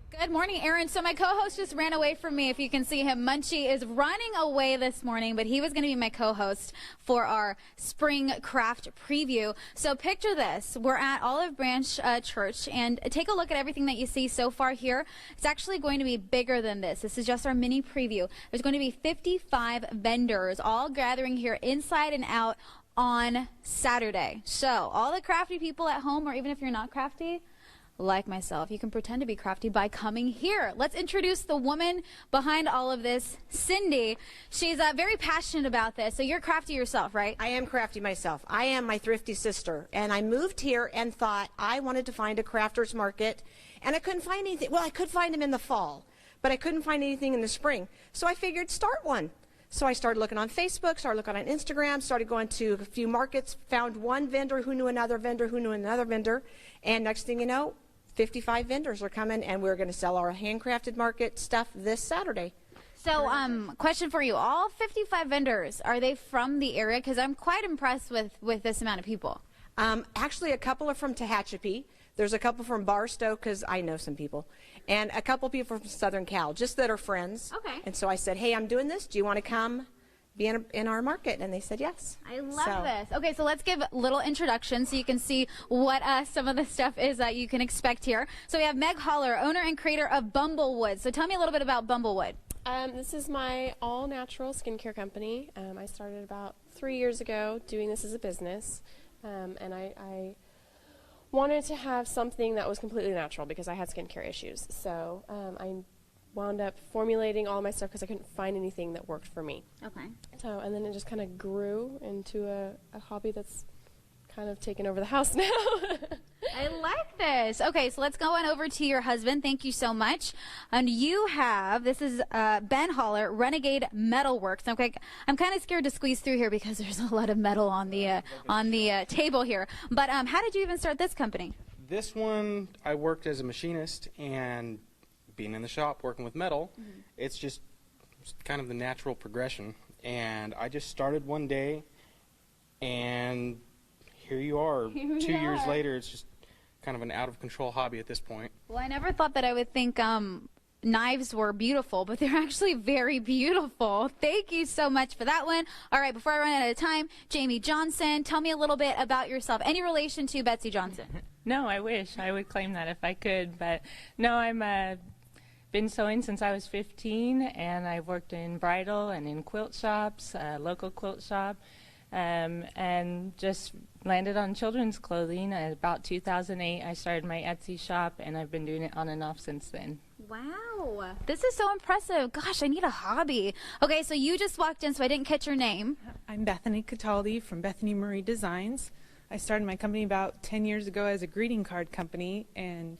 Good morning, Aaron. So my co-host just ran away from me. If you can see him, Munchie is running away this morning, but he was going to be my co-host for our spring craft preview. So picture this. We're at Olive Branch Church, and take a look at everything that you see so far here. It's actually going to be bigger than this. This is just our mini preview. There's going to be 55 vendors all gathering here inside and out on Saturday. So all the crafty people at home, or even if you're not crafty, like myself, you can pretend to be crafty by coming here. Let's introduce the woman behind all of this, Cindy. She's very passionate about this. So you're crafty yourself, right? I am crafty myself. I am my thrifty sister. And I moved here and thought I wanted to find a crafters market. And I couldn't find anything. Well, I could find them in the fall, but I couldn't find anything in the spring. So I figured start one. So I started looking on Facebook, started looking on Instagram, started going to a few markets, found one vendor who knew another vendor who knew another vendor. And next thing you know, 55 vendors are coming, and we're going to sell our handcrafted market stuff this Saturday. So, question for you. All 55 vendors, are they from the area? Because I'm quite impressed with this amount of people. Actually, a couple are from Tehachapi. There's a couple from Barstow, because I know some people. And a couple people from Southern Cal, just that are friends. Okay. And so I said, hey, I'm doing this. Do you want to come be in our market? And they said yes. I love this. Okay, so let's give a little introduction so you can see what some of the stuff is that you can expect here. So we have Meg Holler, owner and creator of Bumblewood. So tell me a little bit about Bumblewood. This is my all-natural skincare company. I started about 3 years ago doing this as a business, and I wanted to have something that was completely natural because I had skincare issues. So I wound up formulating all my stuff because I couldn't find anything that worked for me. Okay. So, and then it just kind of grew into a hobby that's kind of taken over the house now. I like this. Okay, so let's go on over to your husband. Thank you so much. And you have, this is Ben Holler, Renegade Metalworks. Okay, I'm kind of scared to squeeze through here because there's a lot of metal on the table here. But how did you even start this company? This one, I worked as a machinist, and being in the shop working with metal, it's just kind of the natural progression. And I just started one day, and here you are. 2 years later, it's just kind of an out-of-control hobby at this point. Well, I never thought that I would think knives were beautiful, but they're actually very beautiful. Thank you so much for that one. All right, before I run out of time, Jamie Johnson, tell me a little bit about yourself. Any relation to Betsy Johnson? No, I wish. I would claim that if I could, but no, I'm been sewing since I was 15, and I've worked in bridal and in quilt shops, local quilt shop, and just landed on children's clothing. About 2008, I started my Etsy shop, and I've been doing it on and off since then. Wow, this is so impressive. Gosh, I need a hobby. Okay, so you just walked in, so I didn't catch your name. I'm Bethany Cataldi from Bethany Marie Designs. I started my company about 10 years ago as a greeting card company, and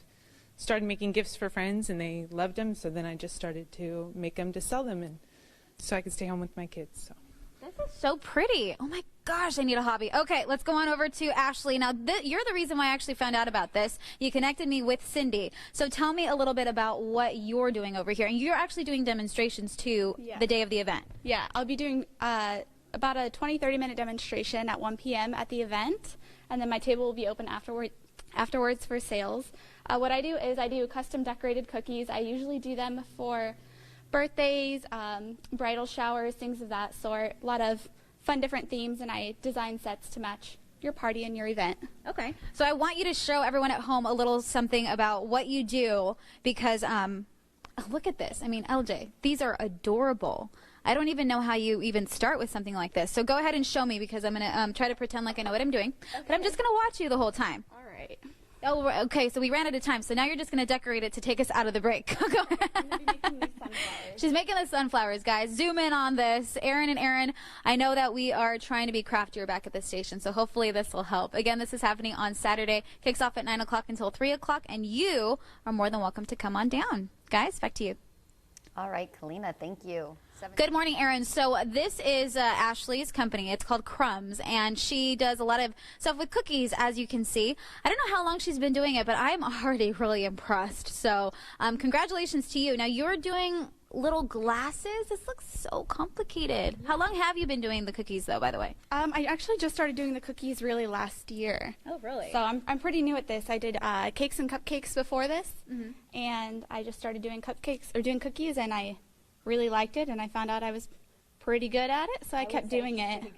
started making gifts for friends, and they loved them, so then I just started to make them to sell them, and so I could stay home with my kids. So. This is so pretty. Oh my gosh, I need a hobby. Okay, let's go on over to Ashley. Now, you're the reason why I actually found out about this. You connected me with Cindy. So tell me a little bit about what you're doing over here. And you're actually doing demonstrations too the day of the event. Yeah, I'll be doing about a 20-30 minute demonstration at 1 p.m. at the event, and then my table will be open afterwards for sales. What I do is I do custom decorated cookies. I usually do them for birthdays, bridal showers, things of that sort. A lot of fun different themes, and I design sets to match your party and your event. Okay. So I want you to show everyone at home a little something about what you do because look at this. I mean, LJ, these are adorable. I don't even know how you even start with something like this. So go ahead and show me because I'm going to try to pretend like I know what I'm doing. Okay. But I'm just going to watch you the whole time. All right. Oh, okay, so we ran out of time, so now you're just going to decorate it to take us out of the break. Go ahead. I'm going to be making these sunflowers. She's making the sunflowers, guys. Zoom in on this. Aaron and Aaron, I know that we are trying to be craftier back at the station, so hopefully this will help. Again, this is happening on Saturday. Kicks off at 9 o'clock until 3 o'clock, and you are more than welcome to come on down. Guys, back to you. All right, Kalyna, thank you. Good morning, Erin. So this is Ashley's company. It's called Crumbs, and she does a lot of stuff with cookies, as you can see. I don't know how long she's been doing it, but I'm already really impressed. So congratulations to you. Now, you're doing little glasses. This looks so complicated. How long have you been doing the cookies, though, by the way? I actually just started doing the cookies really last year. Oh, really? So I'm pretty new at this. I did cakes and cupcakes before this, and I just started doing cookies, and I really liked it, and I found out I was pretty good at it, so I kept doing it.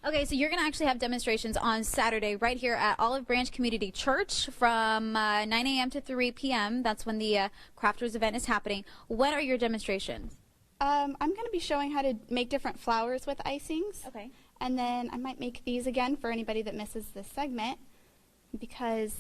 Okay, so you're going to actually have demonstrations on Saturday right here at Olive Branch Community Church from 9 a.m. to 3 p.m. That's when the Crafters event is happening. When are your demonstrations? I'm going to be showing how to make different flowers with icings. Okay. And then I might make these again for anybody that misses this segment, because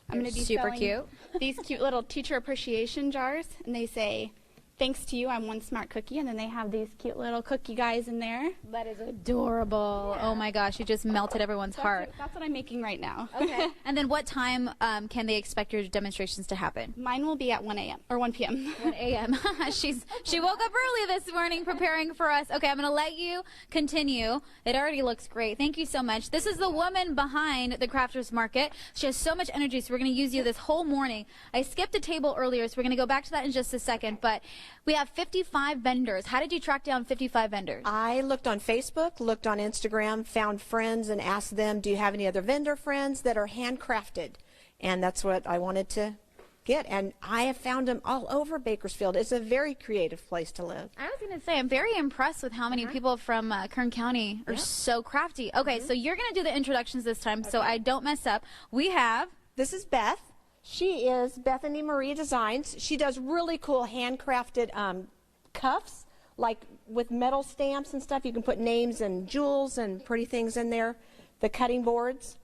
I'm going to be super selling cute. these cute little teacher appreciation jars, and they say, "Thanks to you, I'm one smart cookie," and then they have these cute little cookie guys in there. That is adorable. Yeah. Oh my gosh, you just melted everyone's heart. That's what I'm making right now. Okay. And then what time can they expect your demonstrations to happen? Mine will be at 1 a.m. or 1 p.m. 1 a.m. She woke up early this morning preparing for us. Okay, I'm going to let you continue. It already looks great. Thank you so much. This is the woman behind the Crafters Market. She has so much energy, so we're going to use you this whole morning. I skipped a table earlier, so we're going to go back to that in just a second, but we have 55 vendors. How did you track down 55 vendors? I looked on Facebook, looked on Instagram, found friends and asked them, do you have any other vendor friends that are handcrafted? And that's what I wanted to get. And I have found them all over Bakersfield. It's a very creative place to live. I was going to say, I'm very impressed with how many people from Kern County are so crafty. Okay, so you're going to do the introductions this time so I don't mess up. We have... This is Beth. She is Bethany Marie Designs. She does really cool handcrafted cuffs, like with metal stamps and stuff. You can put names and jewels and pretty things in there. The cutting boards.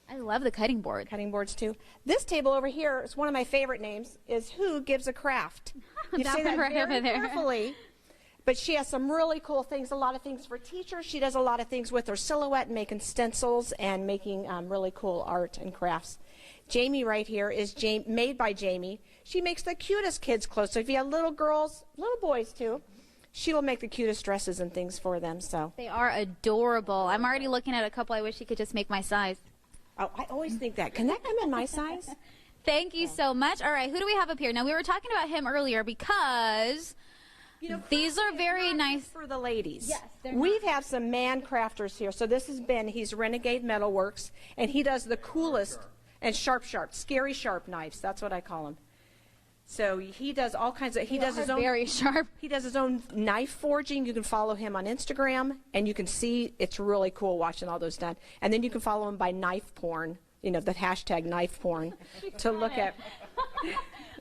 I love the cutting board. Cutting boards, too. This table over here is one of my favorite names, is Who Gives a Craft. You say that right very over there. carefully. But she has some really cool things, a lot of things for teachers. She does a lot of things with her silhouette, making stencils and making really cool art and crafts. Jamie right here is made by Jamie. She makes the cutest kids' clothes. So if you have little girls, little boys too, she will make the cutest dresses and things for them. So they are adorable. I'm already looking at a couple I wish he could just make my size. Oh, I always think that. Can that come in my size? Thank you so much. All right, who do we have up here? Now, we were talking about him earlier because these are very nice for the ladies. Yes, we have some man crafters here. So this is Ben. He's Renegade Metalworks, and he does the coolest and scary sharp knives. That's what I call him. So he does all kinds of. He does his own very sharp. He does his own knife forging. You can follow him on Instagram, and you can see it's really cool watching all those done. And then you can follow him by knife porn. You know, the hashtag knife porn to look at.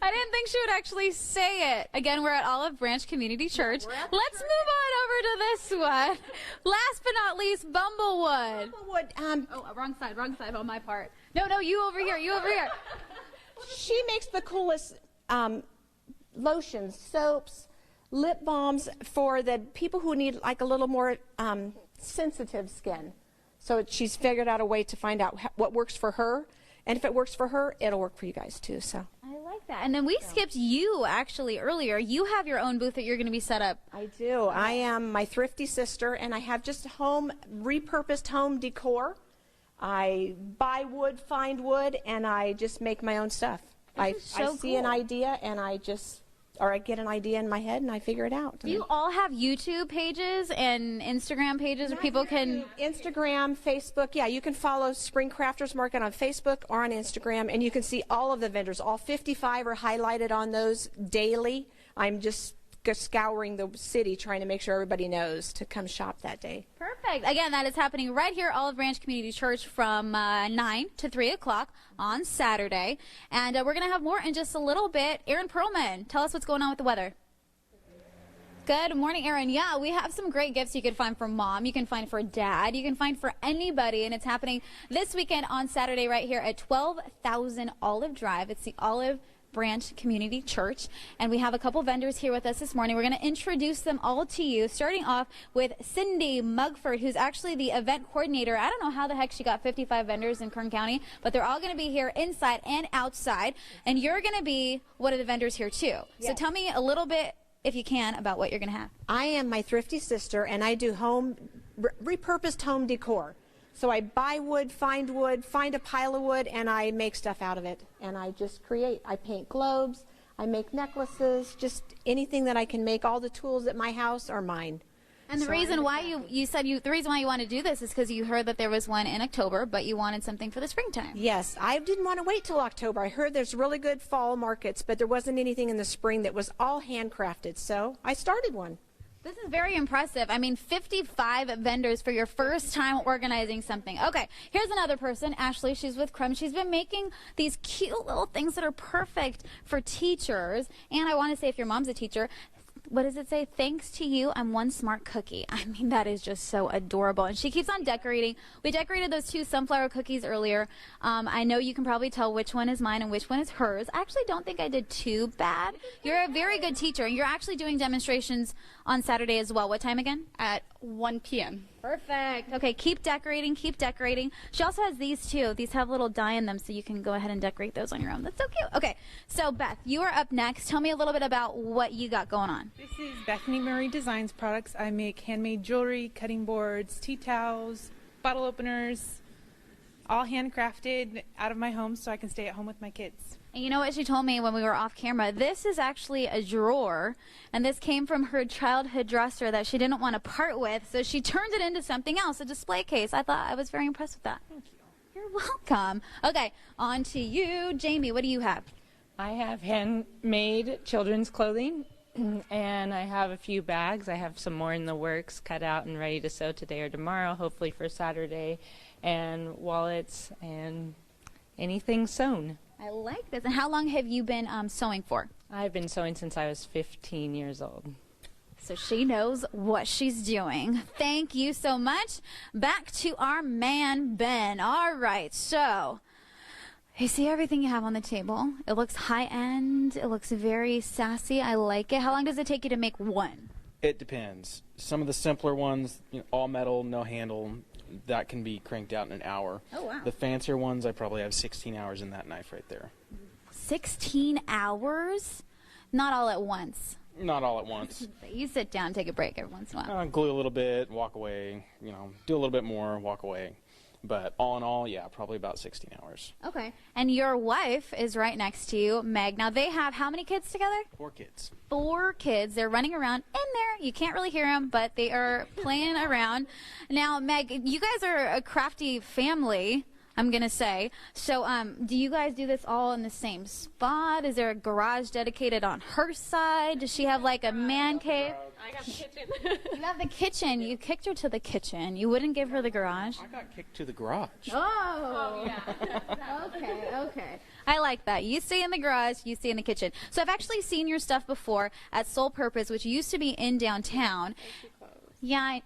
I didn't think she would actually say it. Again, we're at Olive Branch Community Church. Let's move on over to this one. Last but not least, Bumblewood. Bumblewood. Oh, wrong side on my part. No, you over here. She makes the coolest lotions, soaps, lip balms for the people who need like a little more sensitive skin. So she's figured out a way to find out what works for her. And if it works for her, it'll work for you guys too. So I like that. And then we skipped you actually earlier. You have your own booth that you're going to be set up. I do. I am my thrifty sister, and I have just repurposed home decor. I buy wood, find wood, and I just make my own stuff. I see an idea, and I get an idea in my head, and I figure it out. Do you all have YouTube pages and Instagram pages where people can... Instagram, Facebook. Yeah, you can follow Spring Crafters Market on Facebook or on Instagram, and you can see all of the vendors. All 55 are highlighted on those daily. I'm just scouring the city trying to make sure everybody knows to come shop that day. Perfect. Again, that is happening right here at Olive Branch Community Church from 9 to 3 o'clock on Saturday. And we're going to have more in just a little bit. Aaron Perlman, tell us what's going on with the weather. Good morning, Aaron. Yeah, we have some great gifts you can find for mom, you can find for dad, you can find for anybody, and it's happening this weekend on Saturday right here at 12,000 Olive Drive. It's the Olive Branch Community Church, and we have a couple vendors here with us this morning. We're going to introduce them all to you, starting off with Cindy Mugford, who's actually the event coordinator. I don't know how the heck she got 55 vendors in Kern County, but they're all going to be here inside and outside, and you're going to be one of the vendors here too. Yes. So tell me a little bit if you can, about what you're going to have. I am my thrifty sister, and I do repurposed home decor. So I buy wood, find a pile of wood, and I make stuff out of it. And I just create. I paint globes, I make necklaces, just anything that I can make. All the tools at my house are mine. And the reason why the reason why you want to do this is because you heard that there was one in October, but you wanted something for the springtime. Yes, I didn't want to wait till October. I heard there's really good fall markets, but there wasn't anything in the spring that was all handcrafted. So I started one. This is very impressive. I mean, 55 vendors for your first time organizing something. Okay, here's another person, Ashley. She's with Crumb. She's been making these cute little things that are perfect for teachers. And I want to say, if your mom's a teacher, what does it say? Thanks to you, I'm one smart cookie. I mean, that is just so adorable. And she keeps on decorating. We decorated those 2 sunflower cookies earlier. I know you can probably tell which one is mine and which one is hers. I actually don't think I did too bad. You're a very good teacher. And you're actually doing demonstrations on Saturday as well. What time again? At 1 p.m. Perfect. Okay, keep decorating, keep decorating. She also has these too. These have a little die in them, so you can go ahead and decorate those on your own. That's so cute. Okay, so Beth, you are up next. Tell me a little bit about what you got going on. This is Bethany Marie Designs products. I make handmade jewelry, cutting boards, tea towels, bottle openers, all handcrafted out of my home so I can stay at home with my kids. And you know what she told me when we were off camera? This is actually a drawer, and this came from her childhood dresser that she didn't want to part with, so she turned it into something else, a display case. I was very impressed with that. Thank you. You're welcome. Okay, on to you. Jamie, what do you have? I have handmade children's clothing, and I have a few bags. I have some more in the works, cut out and ready to sew today or tomorrow, hopefully for Saturday, and wallets and anything sewn. I like this. And how long have you been sewing for? I've been sewing since I was 15 years old. So she knows what she's doing. Thank you so much. Back to our man, Ben. All right, so you see everything you have on the table. It looks high-end. It looks very sassy. I like it. How long does it take you to make one? It depends. Some of the simpler ones, all metal, no handle, that can be cranked out in an hour. Oh, wow. The fancier ones, I probably have 16 hours in that knife right there. 16 hours? Not all at once. Not all at once. You sit down, take a break every once in a while. Glue a little bit, walk away, do a little bit more, walk away. But all in all, yeah, probably about 16 hours. Okay. And your wife is right next to you, Meg. Now, they have how many kids together? 4 kids. 4 kids. They're running around in there. You can't really hear them, but they are playing around. Now, Meg, you guys are a crafty family, I'm going to say. So do you guys do this all in the same spot? Is there a garage dedicated on her side? Does she have like a man cave? I got the kitchen. You have the kitchen. You kicked her to the kitchen. You wouldn't give her the garage. I got kicked to the garage. Oh, yeah. Okay. I like that. You stay in the garage, you stay in the kitchen. So I've actually seen your stuff before at Soul Purpose, which used to be in downtown. Yeah,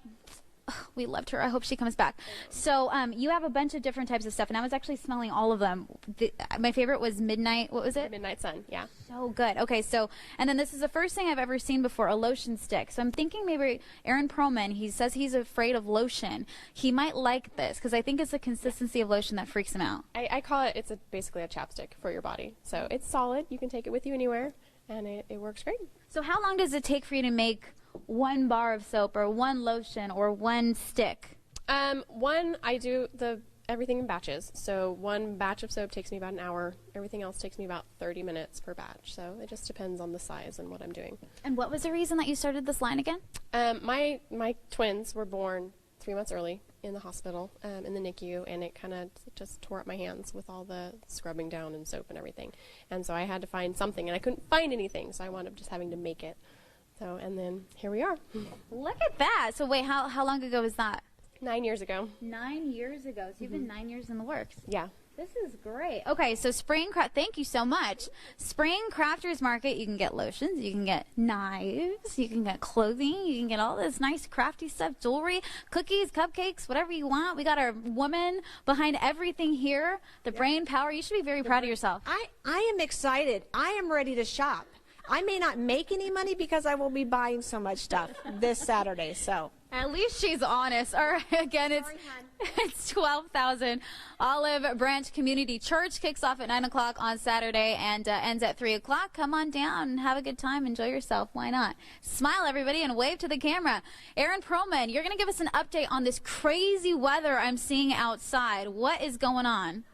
we loved her. I hope she comes back. So you have a bunch of different types of stuff, and I was actually smelling all of them. My favorite was Midnight. What was it? Midnight Sun, yeah. So good. Okay, so, and then this is the first thing I've ever seen before, a lotion stick. So I'm thinking maybe Aaron Perlman, he says he's afraid of lotion. He might like this, because I think it's the consistency of lotion that freaks him out. I call it, it's basically a chapstick for your body. So it's solid. You can take it with you anywhere, and it works great. So how long does it take for you to make one bar of soap or one lotion or one stick? I do everything in batches. So one batch of soap takes me about an hour. Everything else takes me about 30 minutes per batch. So it just depends on the size and what I'm doing. And what was the reason that you started this line again? My twins were born 3 months early in the hospital, in the NICU, and it kind of just tore up my hands with all the scrubbing down and soap and everything. And so I had to find something, and I couldn't find anything, so I wound up just having to make it. So, and then here we are. Look at that. So wait, how long ago was that? 9 years ago. 9 years ago. So you've been 9 years in the works. Yeah. This is great. Okay, so thank you so much. Spring Crafters Market, you can get lotions, you can get knives, you can get clothing, you can get all this nice crafty stuff, jewelry, cookies, cupcakes, whatever you want. We got our woman behind everything here, the brain power. You should be very proud of yourself. I am excited. I am ready to shop. I may not make any money because I will be buying so much stuff this Saturday. So At least she's honest. All right, again, it's 12,000. Olive Branch Community Church kicks off at 9 o'clock on Saturday and ends at 3 o'clock. Come on down and have a good time. Enjoy yourself. Why not? Smile, everybody, and wave to the camera. Aaron Perlman, you're going to give us an update on this crazy weather I'm seeing outside. What is going on?